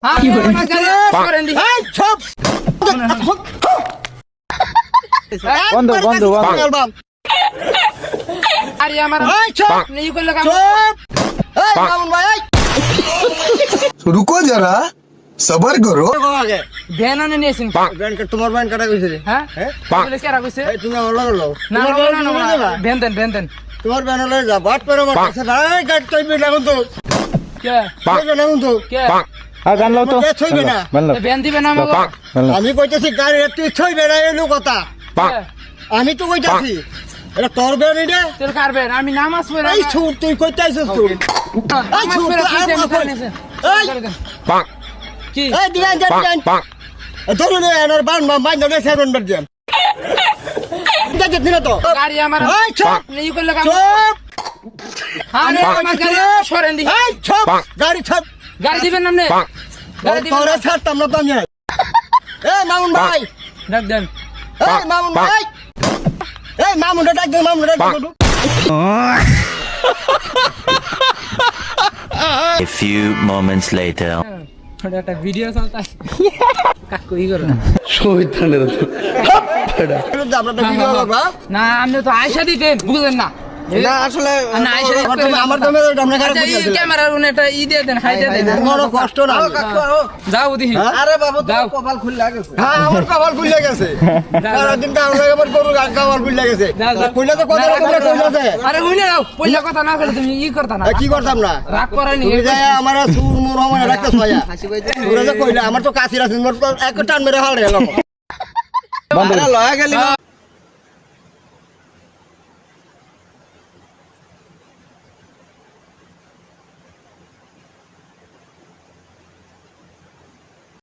কি করে করেন দি এই চুপ বন্ধ বন্ধ বন্ধ আরে আমার এই চুপ নেই করলে কাম চুপ এই মামুন ভাই रुको जरा सबर करो আগে বেন আনে নিয়েছেন ব্যান কার্ড তোমার ব্যান কার্ড কইছে রে হ্যাঁ বলে কেরা কইছে এই তুমি আমার লগে লও না না না বেন দেন তোমার ব্যান লগে যা বাট পেরো মার কাছে নাই গাড়ি কইবে না কিন্তু কে কইবে না কিন্তু কে হ্যাঁ গান লাও তো কে ছইবে না গান লাও বেন দিবে না আমাকে গান লাও। আমি কইতেছি গাড়ি তুই ছইবে না এলো কথা আমি তো কইতাছি এটা তোর ব্যান এটা তোর কারবেন আমি নামাজ পড়া এই ছুট তুই কইতাছিস তুই নামাজ পড়া কিছে আমি করে নিছেন কি এই দিয়ান দিয়ান ধরুন এনার বান বান ধরে সেভেন বার দিয়ান দেখে দিন তো গাড়ি আমার এই চুপ নেই করলে কাম চুপ আরে আমার গাড়ি সরেন দি এই চুপ গাড়ি ছাপ গাড়ি দিবেন নামনে গাড়ি দিবেন তোরে ছাড়তাম না তো আমি এই মামুন ভাই ডাক দেন এই মামুন ভাই এই মামুন ডাক দে মামুন ডাক দে A few moments later. ওটা একটা ভিডিও চলতা কাকু ই করো আমরা তো ভিডিও করবা না আপনি তো আয়শা দিতেন বুঝলেন না না আসলে না আয়শা আমার তো আমরা খারাপ করি ক্যামেরার উনি একটা ই দিয়ে দেন খাই দিয়ে দেন কোনো কষ্ট না যাও দিহি আরে বাবু যাও কপাল খুলে গেছে হ্যাঁ আমার কপাল খুলে গেছে সারা দিন তো আমরা আমার গরু কপাল খুলে গেছে খুলে তো কত রকম কইলাছে আরে উনি নাও পয়লা কথা না বলে তুমি ই করতা না কি করতাম না রাগ করানি তুমি যাই আমার সুর মুর আমার রাখতে ছয়া তোরা যে কইলা আমার তো কাশির আছে মোর তো এক টান মেরে হাল রে বন্ধ লয়া গেলি